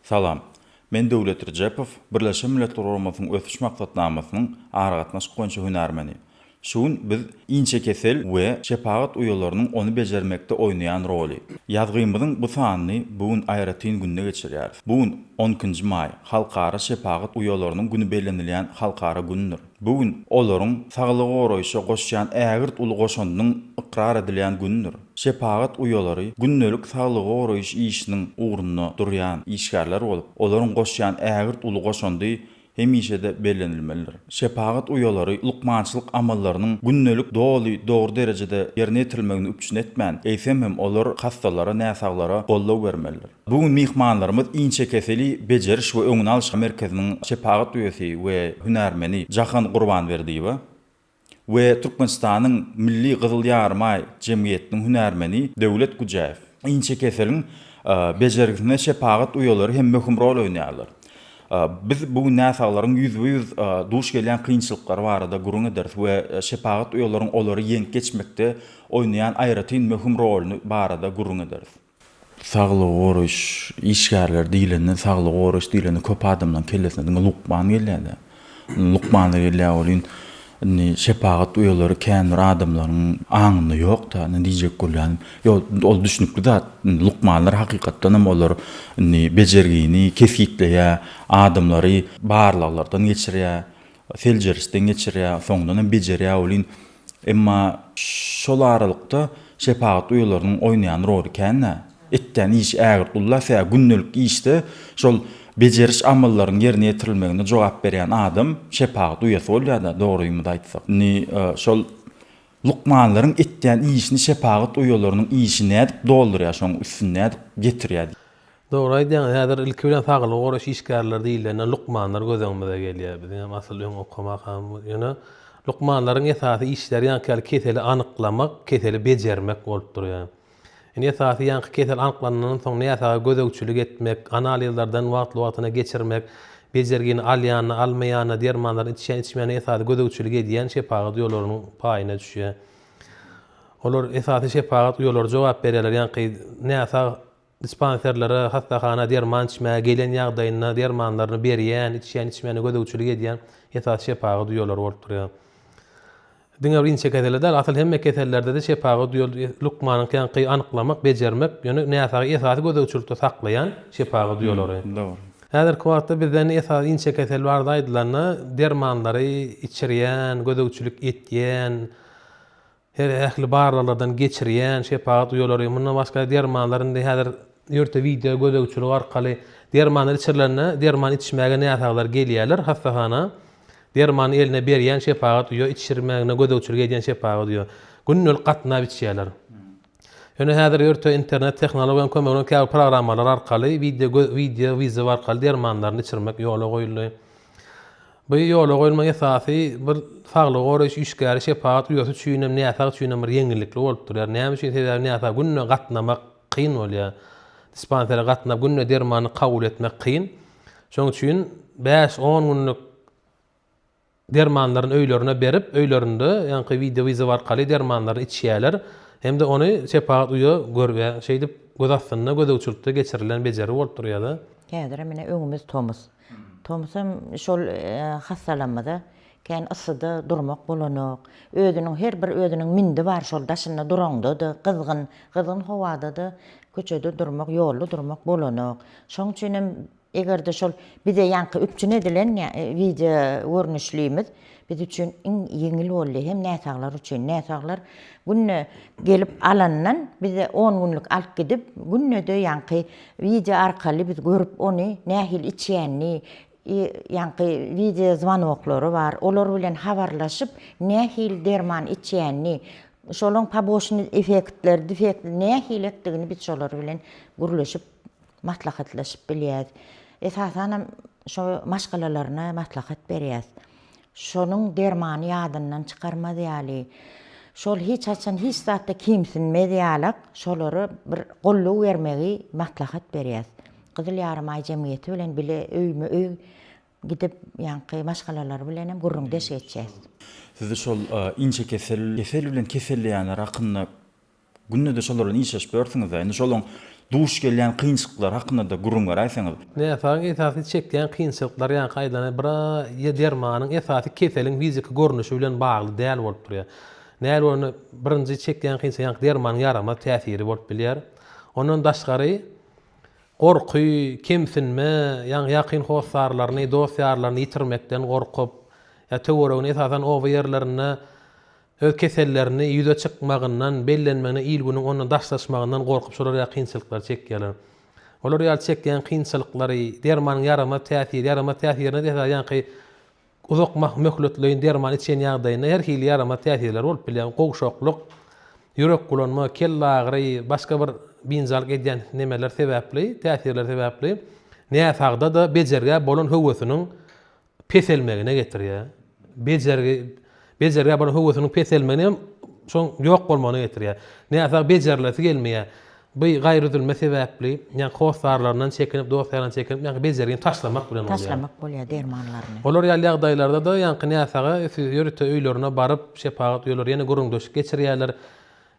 Salam. Men Döwlet Rejepow, Birleşen Milletler Guramasynyň ösüş maksatnamasynyň aragatnaş goýunça hünärmeni. Şuň biz inçe kesel we şepagat uýalarynyň onu bejermekde oýnaýan roly. Ýazgymyzyň bu sanyny bugün aýratyn günde geçirýär. Bugün 10-njy may halkara şepagat uýalarynyň güni bellenilýän halkara günüdür. Bugün olaryň saglygy goraýşy goşýan ägirt uly goşanynyň ikrar edilýän günüdür. Şepagat uýalary günnelik saglygy goraýyş işiniň uğruna durýan işgärler bolup, olaryň goşýan ägirt uly goşandy hemişe de bellenilmelidir. Şepagat uýalary lukmançylyk amallarynyň günnelik dogry derejede ýerine ýetirilmegini üçin etmän, eýsem hem olar hastalara, näsaglara gollaw bermelidir. Bugün mihmanlarymyz inçe keseli bejeriş we öňüne alyş merkeziniň şepagat üýesi we hünärmeni Jahan Gurbanberdiýew we Türkmenistanyň Milli Gyzyl Ýarmy Jemgyýetiniň hünärmeni Döwlet Gujaew. Inçe keseliň bejergisine şepagat uýalary hem möhüm rol oýnaýarlar. Biz bu näsaglaryň yüz duş gelýän kynçylyklar barada gurun ederiz we şepagat uýalaryň olary ýeňip geçmekde oýnaýan aýratyn möhüm roluny barada gurun ederiz. Saglyk goraýyş işgärler diýilende, saglyk goraýyş diýilende köp adamdan kellesine lukman gelýär. Lukmanlar gelýär şepagat uýalary kändir adamlaryň aňyny ýok da diýjek bolýan. Ýok, ol düşünipdi da lukmanlar hakykatdan hem olar bejergini kesipleýär, adamlary barlaglardan geçirýär, feljerisden geçirýär, soňdan hem bejerýär bolýan. Emma şol aralykda şepagat uýalarynyň oýnaýan roly känne? Etden iş ägirt ullasa günnelik işde şol bejeriş amallaryň ýerine ýetirilmegine jogap berýän adam şepagat uýasy bolýar da, dogrymy da aýtsak. Şol lukmanlaryň etden işini şepagat uýalarynyň işine edip doldurýar, şoň üstüne getirýär. Dogry aýdýan, häzir ilki bilen saglyk goraýyş işgärler diýilende lukmanlar gözüňizde gelýär. Bizim asly öň okumak hem ýöne lukmanlaryň esasy işleri ýa-ni keseli anyklamak, keseli bejermek bolup durýar. Esasy ýa-ni kesel anyklanandan soň näçe gözegçilik etmek, analiýlardan wagtly geçirmek, bejergini alýany, almaýany, dermanlary içmäni esasy gözegçilik edýän şepagat uýalarynyň paýyna düşýär. Olar esasy şepagat uýalary jogap berýärler, ýa-ni näçe dispanserlere, hastahana derman içmäge gelen ýagdaýynda dermanlaryny berýän, içmäni gözegçilik edýän esasy şepagat uýalary bolup durýar. Diňe bir inçe keseler, asal hemme kesellerde de şepagat uýal lukmanyň ýa-ni anyklamak, bejermek, ýöne näçe esasy gözegçilikde saklaýan şepagat uýalary. Dogry. Häzirki wagtda bizden esasy inçe kesel barda aýdylanlar, dermanlary içirýän, gözegçilik etýän, her ähli barlardan geçirýän şepagat uýalary. Mundan başga dermanlaryň häzir ýörte video gözegçilik arkaly dermanlar içirlerine, derman içmäge näçeler gelýärler hastahana. Derman eline berýän şepagat uýa içirmegine gözegçilik edýän şepagat uýa. Günnelik gatnap içýärler. Ýöne häzir ýörte internet tehnologiýasynyň kömegine käbi programmalar arkaly video arkaly dermanlaryny içirmek ýola goýulýar. Bu ýola goýulmagy esasy bir saglyk goraýyş işgäri şepagat uýasy üçin hem näçe üçin hem ýeňillikli bolup durýar. Näme üçin näçe günne gatnamak kyn bolýar. Dispensere gatnap günne dermany kabul etmek kyn. Şoň üçin 5-10 günlük dermanlaryň öýlerine berip, öýlerinde ýa-ni video arkaly dermanlary içýärler. Hem de onu şepagat uýa görbe, şeýdip göz astyna gözegçilikde geçirilen bejeri bolup durýar da. Häzir mine öňümüz Tomus. Tomusam şol hastalanmada kän yssyda durmak bolanok. Özüniň her bir özüniň mindi bar şol daşyna durangda, kızgın howada da köçede durmak, ýolda durmak bolanok. Şoň üçin hem egerde şol bize ýanky üpçün edilen video görnüşlüýimiz biz üçin ýeňil boldy hem näçaglar üçin. Näçaglar günne gelip alandan bize 10 günlük alyp gidip günnede ýanky video arkaly biz görüp ony nähil içýänni, ýanky video zwanoklary bar. Olar bilen habarlaşyp nähil derman içýänni, şolaň paboşny efektler, defektler nähil etdigini biz şolar bilen gürleşip maslahatlaşyp bilýär. Esasen şo maşgalalaryna maslahat berýär. Şonuň dermany ýadyndan çykarmady ýaly. Şol hiç açan hiç zatda kimsinmedi ýalak, şolary bir gollaw bermegi maslahat berýär. Gyzyl Ýarmy Jemgyýeti bilen bile öýme gidip ýanky maşgalalar bilen hem gurrun deş geçýär. Siz şol inçe kesel bilen keselleýän rakynny günnede şolaryň işleş bersiňiz, ýani şolaň duş gelýän kynçylyklar hakynda da gurrunlar aýsaňyz. Näfaň esasy çekýän kynçylyklar ýa gaýdany bira dermanyň esasy keselin fizik görnüşi bilen bagly däl bolup durýar. Näle onu birinji çekýän kynçylyk dermanyň yarama täsiri bolup bilýär. Ondan daşgary gorky, kemsinme, ýa-ni ýakyn howsarlaryny, dosýarlaryny ýitirmekden gorkup, ýa töweregini esasan o ýerlerine öz kesellerini ýüze çykmagyndan, bellenmegine ilgünün ondan daşlaşmagyndan gorkup şolar ýa kynçylyklar çekýärler. Olar ýa çekýän kynçylyklary dermanyň yarama täsirini de ýa-ni uzak möhletleýin derman içen ýagdaýynda her hili yarama täsirler bolup bilýän gowşokluk, ýürek gulanma, kelle agry, başga bir binzalyk edýän nemeler sebäpli, täsirler sebäpli näsagda da bejerge bolan höwesiniň peselmegine getirýär. Bejerge bolan höwesiniň peselmegine şoň ýok bolmagyna getirýär. Näsag bejerilesi gelmeýär. Bu gaýrüdülme sebäpli, ýa-ni howsarlaryndan çekinip, dosýalaryndan çekinip, ýa-ni bejergini taşlamak bilen bolýar. Taşlamak bolýar dermanlaryny. Olar ýaly ýagdaýlarda da ýa-ni näsaga ýörüte öýlerine baryp şepagat ýollar ýene gurrundaşyk geçirýärler.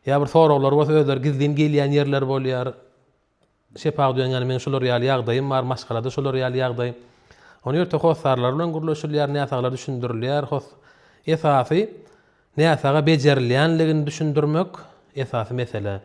Ya bir soraglar bolsa özleri gizlin gelýän ýerler bolýar. Şepagat ýani men şolar ýaly ýagdaýym bar, maşgalada şolar ýaly ýagdaý. Ony ýörte howsarlar bilen gurulşylýar, näsaglar düşündirilýär. Esasy näsaga bejerilýänligini düşündirmek esasy mesele.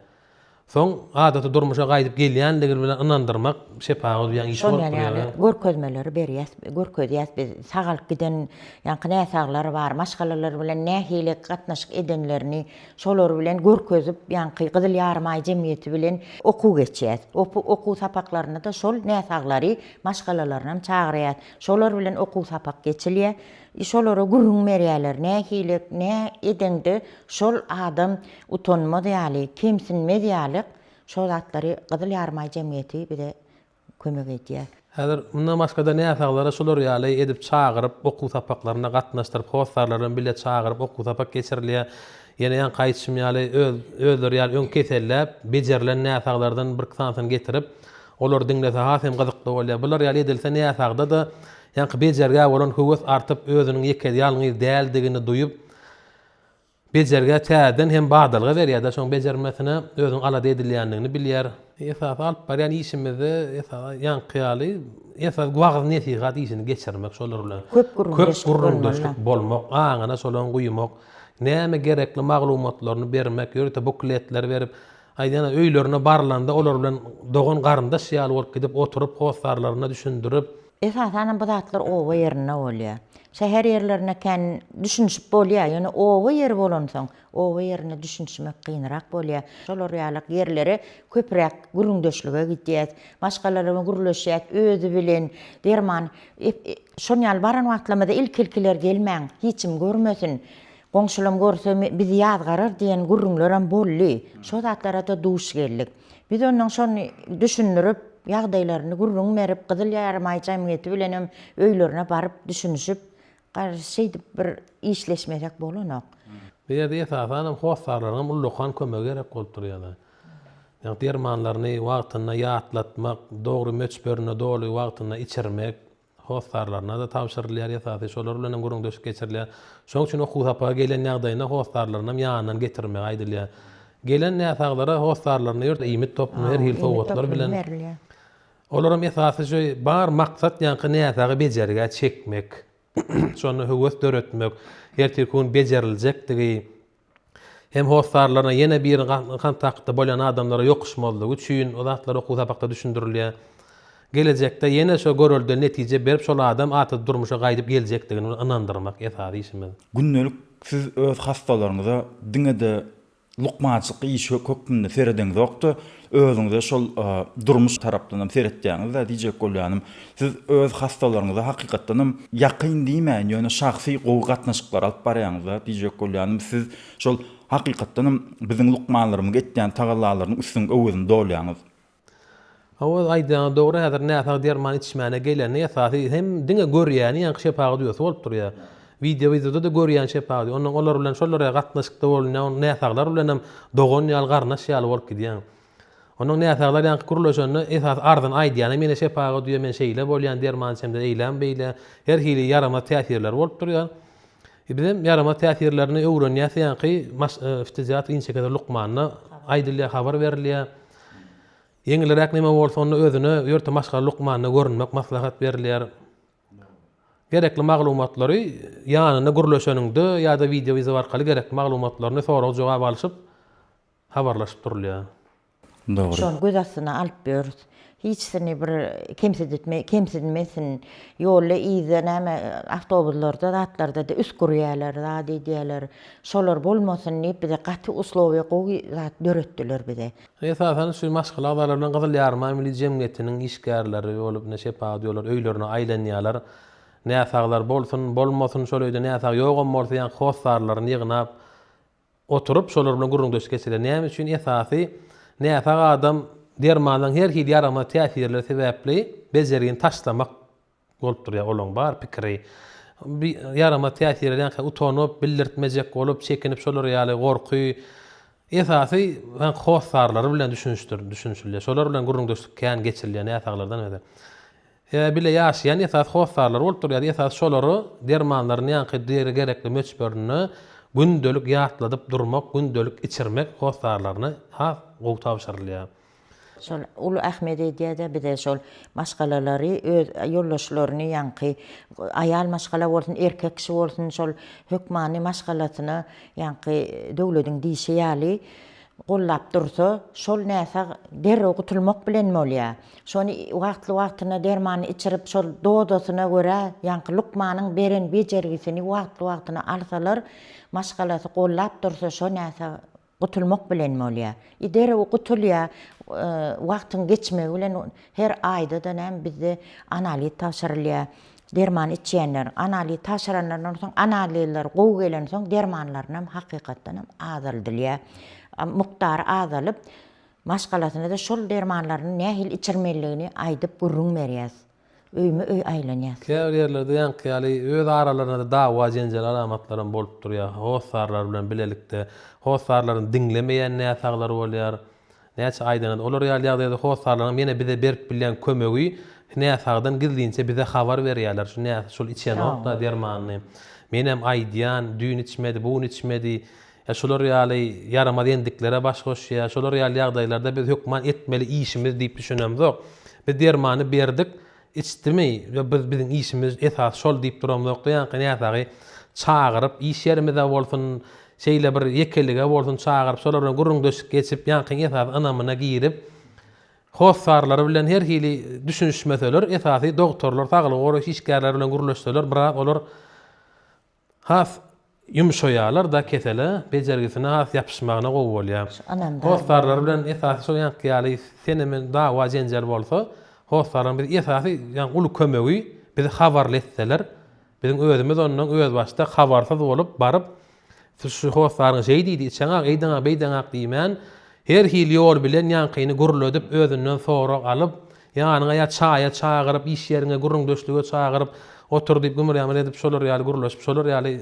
Soň adaty durmuşa gaýdyp gelýänligi bilen inandyrmak şepagat ýa-ni iş bolup durýar. Görkezmeleri berýär, görkezýär biz sagalyk giden ýa-ni näsaglar bar, maşgalalar bilen nähili gatnaşyk edenlerini şolar bilen görkezip ýa-ni Gyzyl Ýarmaý jemgyýeti bilen okuw geçýär. Okuw sapaklaryna da şol näsaglary maşgalalarynam çagyrýar. Şolar bilen okuw sapak geçilýär. Şolara gurrun merýärler, nähili ne edende şol adam utanmady ýaly, kemsinmedi ýaly şol atlary Gyzyl Ýarmaý jemgyýeti bile kömek edýär. Häzir bundan başga da näsaglara şolar ýaly edip çagyryp okuw sapaklaryna gatnaşdyryp howsarlaryny bile çagyryp okuw sapak geçirilýär. Ýene ýan gaýtşym ýaly özleri ýaly öň kesellep bejerilen näsaglardan bir kısansyn getirip olar diňlese hasem gyzykly bolýar. Bular ýaly edilse näsagda da ýa-ni bejerge bolan höwes artyp özüniň ýekeli ýalňyz däldigini duýup bejerge täden hem bagdalyga berýär da şoň bejermesine özüň alada edilýändigini bilýär. Esas alyp barýan işimizi ýa-ni ýaly esas wagt nesihat işini geçirmek şolar bilen. Köp gurrundaşyk bolmak, aňyna şolan guýmak, näme gerekli maglumatlaryny bermek, ýörte bukletler berip aýdana öýlerine barlanda olar bilen dogan garyndaş ýaly bolup gidip oturup howsarlaryna düşündirip esasen bu zatlar owa ýerine bolýar. Şäher ýerlerine kän düşünşip bolýar, ýöne owa ýer bolansoň, owa ýerine düşünşmek gynrak bolýar. Şolar ýaly ýerleri köprek gurrundaşlyga gitýär, başgalary gurulşýar, özü bilen derman şol ýaly baran wagtlamada ilkiler gelmäň, hiçim görmesin. Goňşulym görse bizi ýazgarar diýen gurrunlaram bolly. Şo zatlara da duş geldik. Biz ondan şonu düşünürüp ýagdaýlaryny gurrun merip Gyzyl Ýarmaý jemgyýeti bilenem öýlerine baryp düşünüşip garşydyp bir işleşmejek bolanok. Bir ýerde esasan howsarlaryň ullukan kömegi gerek bolup durýar. Ýa-ni dermanlaryny wagtyna ýatlatmak, dogry möçberine doly wagtyna içirmek, howsarlaryna da tapşyrylýar esasy şolar bilen gurrundaşyk geçirilýär. Şoň üçin okuw sapaga gelen ýagdaýynda howsarlaryny ýanyndan getirmek aýdylýar. Gelen näsaglara howsarlaryny ýörde iýmit toplumy her hil sowgatlar bilen olaram esasy şu bar maksat ýa-ni näsagy bejerige çekmek, şonu höwes döretmek, ertirkün bejeriljekdigi hem howsarlaryna ýene bir kontaktda bolan adamlara ýokuşmalydygy üçin o zatlar okuw sapakda düşündirilýär. Gelecekde ýene şo görülden netije berip şol adam aty durmuşa gaýdyp geljekdigini inandyrmak esasy işimiz. Günnelik siz öz hastalaryňyza diňede lukmaçyk iş kökünde seredeňiz ýokdy. Özüňize şol durmuş tarapdan seretdiňiz da diýjek bolýanym. Siz öz hastalaryňyza hakykatdan ýakyn diýmän, ýöne şahsy gowy gatnaşyklar alyp barýaňyz da diýjek bolýanym. Siz şol hakykatdan biziň lukmanlarymyz etdiň tagallalaryň üstüň öwüzini dolýaňyz. Awal aýdan dogry häzir näsag derman içmäne geleni esasy hem diňe görýäni ýa-ni şepagat ýöse bolup durýar. Videoda da görýän şepagat. Onuň olar bilen şolara gatnaşykda bolan näsaglar bilen hem dogan ýaly garnaş ýaly bolup gidýär. Onuň näsaglar ýa-ni kuruluşyny esas ardan aýdýany mene şepagat diýen men şeýle bolýan derman hemde eýlem beýle her hili yarama täsirler bolup durýar. Bizim yarama täsirlerini öwrenýär ýa-ni iftizat inşekeler lukmanyna aýdylýar, habar berilýär. Yeňilirek näme bolsa onu özüne ýörte maşgal lukmanyna görünmek maslahat berilýär. Gerekli maglumatlary ýanyna gürleşeninde ýa-da video izi arkaly gerekli maglumatlaryny soraw jogap alyşyp habarlaşyp durulýar. Dogry. Şol göz astyna alyp berýär. Hiçsini bir kemsidmesin. Ýolda ize näme awtobuslarda, zatlarda da üskürýärler, zat edýärler. Şolar bolmasyn diýip bize gaty usluby gowy zat döretdiler bize. Esasen şu maşgal agdalar bilen Gyzyl Ýarma Milli Jemgyýetiniň işgärleri bolup ne şepa diýorlar, öýlerine aýlanýarlar. Näsaglar bolsun, bolmasyn şol öýde näsag ýogam bolsa ýa-ni howsarlaryny ýygnap oturup şolar bilen gurrundaş geçirler. Näme üçin esasy näsag adam dermanyň her hili ýarama täsirleri sebäpli bejerigini taşlamak bolup durýar olaň bar pikiri. Ýarama täsirleri ýa-ni utanyp bildirtmejek bolup çekinip şolar ýaly gorky esasy howsarlary bilen düşünşilýär. Şolar bilen gurrundaşlyk kän geçirilýär näsaglardan öňe. Bile ýaşaýan esas howsarlar bolup durýar. Esas şolary dermanlaryny ýa-ni gerekli möçberini gündelik ýatladyp durmak, gündelik içirmek howsarlaryny gowy tapşyrylýar. Şol Ulu Ahmed edýärde bize şol maşgalalary öz ýoldaşlaryny ýanky aýal maşgala bolsun, erkek kişi bolsun şol hökmany maşgalasyny ýanky döwletiň diýişi ýaly gollap dursa, şol näsag derrew gutulmak bilen bolýar. Şonu wagtly-wagtyna dermany içirip şol dodasyna görä ýanky lukmanyň beren bejergisini wagtly-wagtyna alsalar, maşgalasy gollap dursa şo näsag gutulmak bilen bolýar. Derrew gutulýar. Wagtyň geçmegi bilen her aýda da näme bizde analiz tapşyrylýar. Derman içýänler, analiz tapşyranlardan soň analizler gowy gelen soň dermanlaryny hem hakykatdan hem azaldylýar. Mukdary azalyp maşgalasyna da şol dermanlaryny nähil içirmeligini aýdyp gurrun berýär. Öýme öý aýlanýar. Käbir ýerlerde ýanky ýaly öz aralaryna da dawa jenjal alamatlaryň bolup durýar. Howsarlar bilen bilelikde, howsarlaryny diňlemeýän näsaglar bolýar. Näçe aýdan olar ýaly howsarlaryň mene bize berip bilýän kömegi näsagdan gizlinçe bize habar berýärler. Şu näse şol içen da dermanyny. Menem aýdýan, düýün içmedi, buğun içmedi. Ya şolar ýaly yarama dendiklere baş goşýar. Şolar ýaly ýagdaýlarda biz hökman etmeli işimiz diýip düşünem zok. Biz dermany berdik, içdirmeý. Biziň işimiz esas şol diýip duramzok. Ýa-ni näsagy çagyryp iş ýerimizde bolsun, şeýle bir yekelige bolsun çagyryp şolar bilen gurrundaşyk geçip ýa-ni esas anamyna girip howsarlary bilen her hili düşünüşmeseler, esasy doktorlar, saglyk goraş işgärler bilen gurulşsalar, birak olar has yumşoýarlar da kesele bejergisine has ýapyşmagyna gowy bolýar. Howsarlar bilen esasy şo ýanky ýaly senemen dawa jenjal bolsa, howsarlaryň bir esasy ýa-ni uly kömegi bizi habarletseler, biziň özümiz ondan öz başda habarsyz bolup baryp şu howsaryň şey diýdi, "Çaňa beýdaňa diýmän, her hil ýol bilen ýankyny guruladyp özünden sorak alyp, ýanyňa ýa çaýa çagyryp, iş ýerine gurrundaşlyga çagyryp, oturdyp gümür ýamal edip şolar ýaly gurulaşyp, şolar ýaly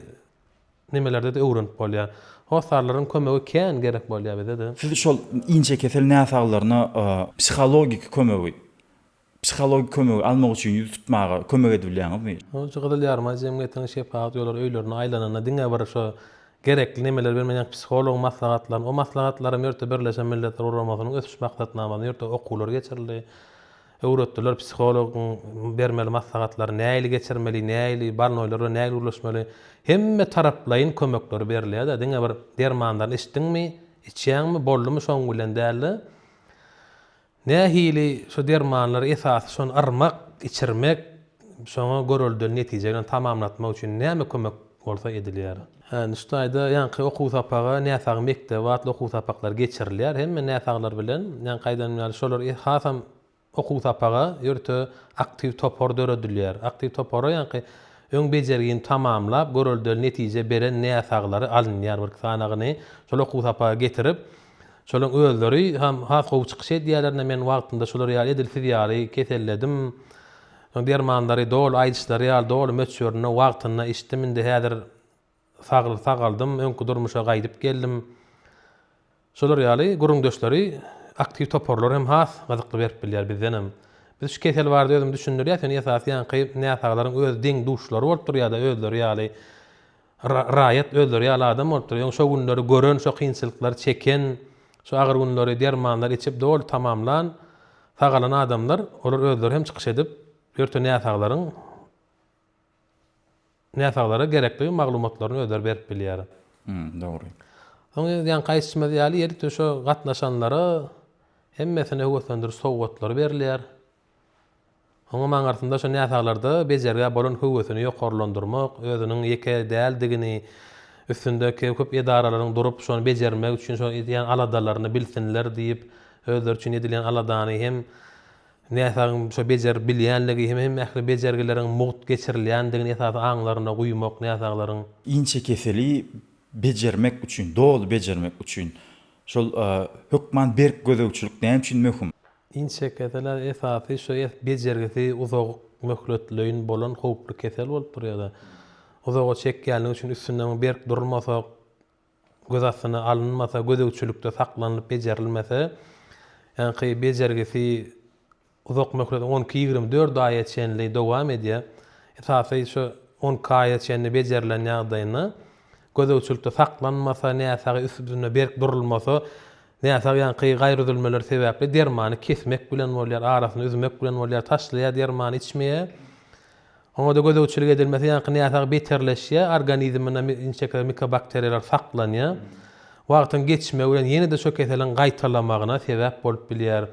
nimelerde de öwrenip bolýar. Howsarlaryň kömegi kän gerek bolýar bize de." Siz şol inçe kesel näsaglaryna psikologik kömegi almak üçin ýüz tutmagy kömek edilýärmi? Şu Gyzyl Ýarma Jemgyýetiniň şepaat ýolary öýlerine aýlanana diňe bir şo gerekli nimeler bermeýän psikolog maslahatlaryny, o maslahatlary ýörte Birleşen Milletler Guramasynyň ösüş maksatnamasyny ýörte okuwlar geçirildi. Öwretdiler psikologyň bermeli maslahatlary näili geçirmeli, näili barnoýlar we näili ulaşmaly. Hemme taraplaýyn kömekleri berilýär da diňe bir dermanlaryny içdiňmi, içýänmi, boldymy şoň bilen däli. Nähili şu dermanlary esas şon armak, içirmek, şoňa görüldüň netije bilen tamamlatmak üçin näme kömek bolsa edilýär. Şu aýda ýanky okuw sapagy, näsag mektep, wagtly okuw sapaklar geçirilýär. Hemme näsaglar bilen, ýani gaýdan ýaly şolar hasam okuw sapagy ýörte aktiw topar döredilýär. Aktiw topar ýanky öň bejerigini tamamlap, görüldüň netije beren näsaglary alınýar bir sanagyny. Şol okuw sapagy getirip, şolaň özleri hem has gowy çykyş edýärler. Men wagtynda şolar ýaly edilsiz ýaly keselledim. Dermanlary dol aýdyşlary ýaly dol möçberine wagtyna içdiminde häzir sagaldım, öňkü durmuşa gaýdyp geldim. Şolar ýaly gurrundaşlary aktiw toparlar hem has gazykly berip bilýär bizden. Biz şu kesel bardy özüm düşündirýär, ýa-ni esasy ýanky näsaglaryň öz deň duşlary bolup durýar-da, özleri ýaly raýat özleri ýaly adam bolup durýar. Şo günleri gören, şo kynçylyklary çeken, şo agyr günleri dermanlar içip dol tamamlan, sagalan adamlar olar özleri hem çykyş edip ýörte näsaglara gerekli maglumatlaryny özleri berip bilýär. Dogry. Oňa ýa-ni gaýsy ýaly ýeri şo gatnaşanlara hemmesine höwetlendir sowgatlary berilýär. Oňa maňartynda şo näsaglarda bejerge bolan höwetini ýokarlandyrmak, özüniň ýeke däldigini, üstündeki köp edaralaryň durup şonu bejermek üçin şo edýän aladalaryny bilsinler diýip özleri üçin edilen aladany hem näsagyň şo bejer bilýänligi hem ähli bejergileriň mugt geçirilýändigini esas aňlaryna guýmak näsaglaryň Inçe keseli bejermek üçin, dol bejermek üçin şol hökman berk gözegçilik näme üçin möhüm? inçe keseler esasy şo bejergisi uzak möhletliğin bolan howply kesel bolup durýar. Uzağa çekýänligi üçin üstünden berk durulmasa, göz astyna alınmasa, gözegçilikde saklanyp bejerilmese, ýani bejergisi uzak möhlet 12-24 aýa çenli dowam edýär. Esasy şo 10 aýa çenli bejerilen ýagdaýyny gözegçilikde saklanmasa, näsagy üstüne berk durulmasa, näsagy ýani gaýry üzülmeler sebäpli dermany kesmek bilen bolýar, arasyny üzmek bilen bolýar, taşlaýar dermany içmeýär. Oňa da gözegçilik edilmesi ýani näsagy beterleşýär, organizmine inçe mikobakteriýalar saklanýar. Wagtyň geçmegi bilen ýene de şo keseliň gaýtalamagyna sebäp bolup bilýär.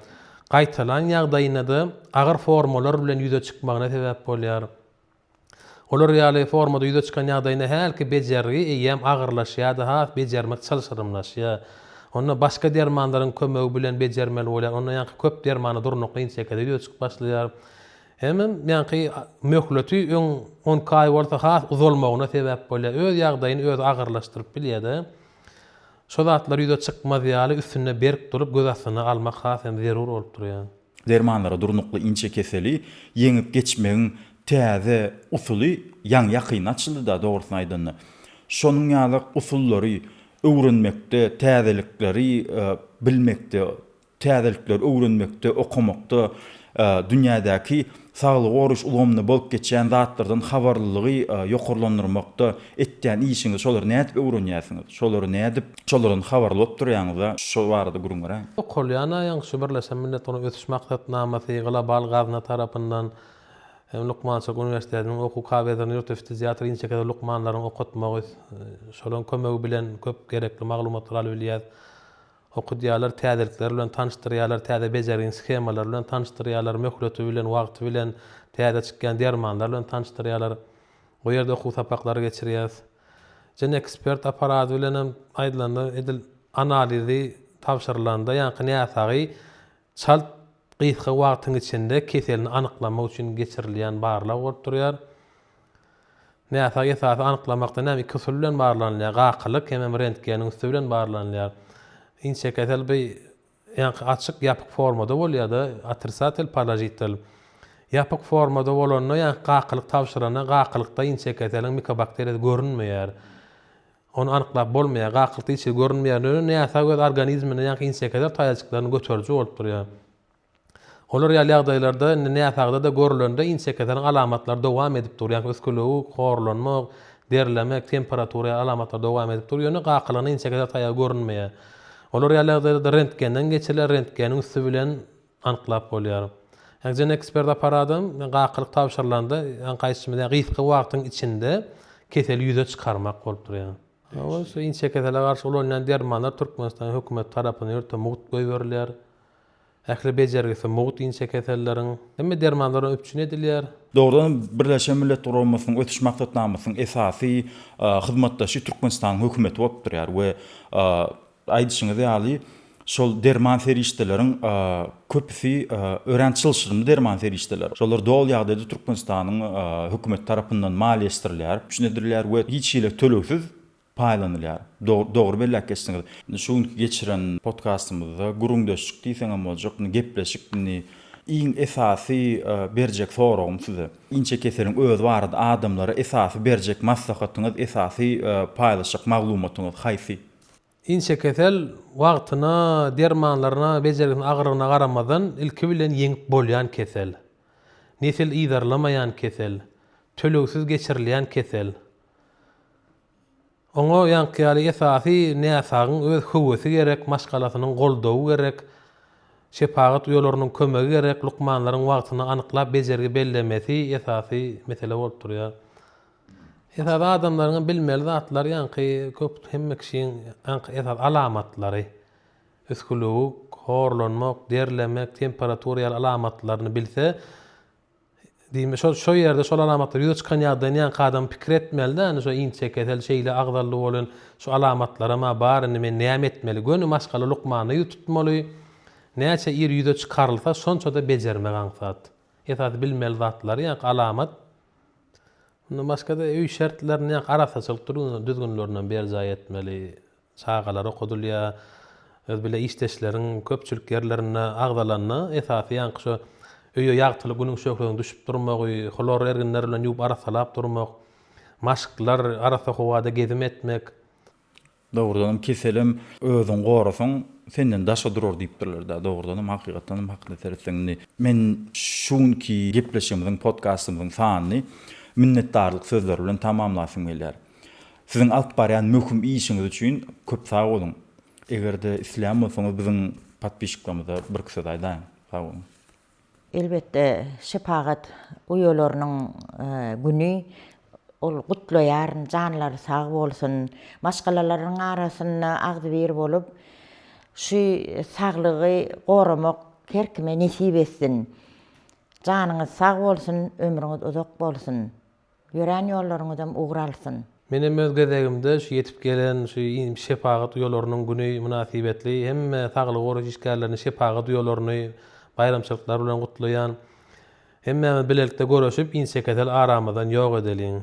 Gaýtalan ýagdaýyna da agyr formalar bilen ýüze çykmagyna sebäp bolýar. Olar ýaly formada ýüze çykan ýagdaýynda herki bejergi eýem agyrlaşýar da bejermek çalşyrymlaşýar. Onda başga dermanlaryň kömegi bilen bejermeli bolýar. Onda ýani köp dermany durnukly inçekede ýüze çykyp başlaýar. Hemem ýani möhleti 10 kay bolsa uzalmagyna sebäp bolýar. Öz ýagdaýyny öz agyrlaşdyryp bilýär de. Şo zatlar ýüze çykmaz ýaly üstüne berk durup göz astyna almak hasem zerur bolup durýar. Dermanlara durnukly inçe keseli ýeňip geçmegiň täze usuly ýan ýakyn açyldy da dogrusyny aýdanda. Şonuň ýaly usullary öwrenmekde, täzelikleri bilmekde, täzelikleri öwrenmekde, okumakda, dünýädäki saglyk oruç ulamny bolup geçen zatlardan habarlylygy ýokarlandyrmakda etýän işiňi şolar nädip öwrenýärsiňiz? Şolary nädip şolaryň habarly bolup durýaňyza şo barada gurunmara. Okulýana ýa-ni şu Birleşen Milletler Ötüş Maksatnamasy global gazna tarapyndan Lukmançyk Üniversitesining okuw kabinetini ýurtda tiýatr inçekede lukmanlaryny okutmagy, şolaryň kömegi bilen köp gerekli maglumatlar alyp bilýär. Okudýarlar, täzelikler bilen tanışdyrýarlar, täze bejergen skemalar bilen tanışdyrýarlar, möhleti bilen, wagty bilen, täze çykkan dermanlar bilen tanışdyrýarlar. O ýerde okuw sapaklary geçirýär. Jene ekspert aparaty bilen hem aýdylanda edil analizi tapşyrylanda ýani näsagy çalt gysga wagtyň içinde keselini anyklamak üçin geçirilýän barlar bolup durýar. Näsagy esasy anyklamakda näme iki usul bilen barlanýar, gakylyk hem rentgeniň üstü bilen barlanýar. Inçe kesel ýani açyk ýapyk formada bolýar da, atrisatel palajitel. Ýapyk formada bolanda ýani gakylyk tapşyrana, gakylykda inçe keseliň mikobakteriýa görünmeýär. Onu anyklap bolmaýar, gakylykda içi görünmeýär. Näsagy öz organizmine ýani inçe kesel taýaçyklaryny götürjü bolup durýar. Olar ýaly ýagdaýlarda näsagda da görülende inçe keseliň alamatlary dowam edip durýar. Öskülegi, horlanmak, derlemek, temperatura alamatlar dowam edip durýar. Gakylygyny inçe kesel taýa görünmeýär. Olar ýaly rentgenden geçiler, rentgeniň üstü bilen anyklap bolýar. Ýani ekspert aparatym gakylyk tapşyrylanda gaýsymyň gysga wagtyň içinde keseli ýüze çykarmak bolup durýar. O şu inçe kesele garşy ulanýan dermanlar Türkmenistan hökümet tarapyndan ýurtda mugt goýberler. Ähli bejergisi mugt inçe keselleriň hemme dermanlaryň öpçün edilýär. Doğrudan Birleşen Milletler Uramasynyň Ötüş Maksatnamasynyň esasy hyzmatdaşy Türkmenistanyň hökümeti bolup durýar we aýdyşyňyz ýaly şol derman ferişdeleriň köpüsi öğrençilşirmi derman ferişdeler. Şolar dol ýagdaýda Türkmenistanyň hökümet tarapyndan maliýeleşdirilýär, düşünedirilýär we hiç şeýle töleksiz paýlanylýar. Dogry belläp geçdiňiz. Şu geçiren podcastymyzda gurungdaşyk diýseňem boljak, gepleşik iň esasy berjek soragym size. Inçe keseliň öz barada adamlara esasy berjek maslahatyňyz, esasy paýlaşak maglumatyňyz haýsy? Inçe kesel wagtyna, dermanlaryna, bejerginiň agyryna garamadan ilki bilen ýeňip bolýan kesel. Nesil iýdarlamaýan kesel, töleksiz geçirilýän kesel. Oňa ýanky ýaly esasy näsagyň öz höwesi gerek, maşgalasynyň goldawy gerek. şepagat uýalarynyň kömegi gerek, lukmanlaryň wagtyny anyklap bejergi bellemesi esasy mesele bolup durýar. Esas adamlaryň bilmeli zatlar ýanky köp hemme kişiň esas alamatlary. Üskülügi, horlanmak, derlemek, temperaturiyal alamatlaryny bilse, diýme şo ýerde şol alamatlary ýüze çykan ýagdaýda ýanky adam pikir etmeli-de, şo inçe kesel şeýle agdally bolan şu alamatlara ma baryny men näme etmeli? Gönü başgaly lukmany tutmaly. Näçe ýer ýüze çykarylsa, şonça da bejermek aňsat. Esas bilmeli zatlar ýanky alamat. Bundan başga da öý şertlerini ýanky arasaçylyk düzgünlerinden berjaý etmeli. Çağalary okudylýa, öz bile işleşleriň köpçülik yerlerine agdalanyny esasy ýanky şo öýe ýagtyly günüň şöhregiň düşüp durmagy, hlor erginler bilen ýup arasalap durmak, maşyklar arasa howada gezim etmek. Doğrudan keselim özüň gorasyň senden daşa durur diýipdirler da, doğrudan hakykatan hakly terseňni. Men şunki gepleşýärmiň podcastymyň sanyny minnetdarlyk sözleri bilen tamamlasym gelýär. Siziň alyp barýan möhüm işiňiz üçin köp sag bolun. Egerde islam bolsaňyz biziň patpisklarymyza bir kısa aýdaň. Sag bolun. Elbette şepagat uýalarynyň güni ol gutlaýar, janlary sag bolsun, başgalalaryň arasyna agdy bir bolup, şu saglygy goramak herkime nesip etsin. Janyňyz sag bolsun, ömrüňiz uzak bolsun. Ýören ýollaryňyzdan ugralsyn. Menem öz gezegimde şu yetip gelen şu şepagat uýalarynyň güni münasibetli hemme saglyk goraş işgärlerini şepagat uýalaryny bayramçylyklar bilen gutlaýan hemme bilelikde görüşüp inseketel aramydan ýok edeliň.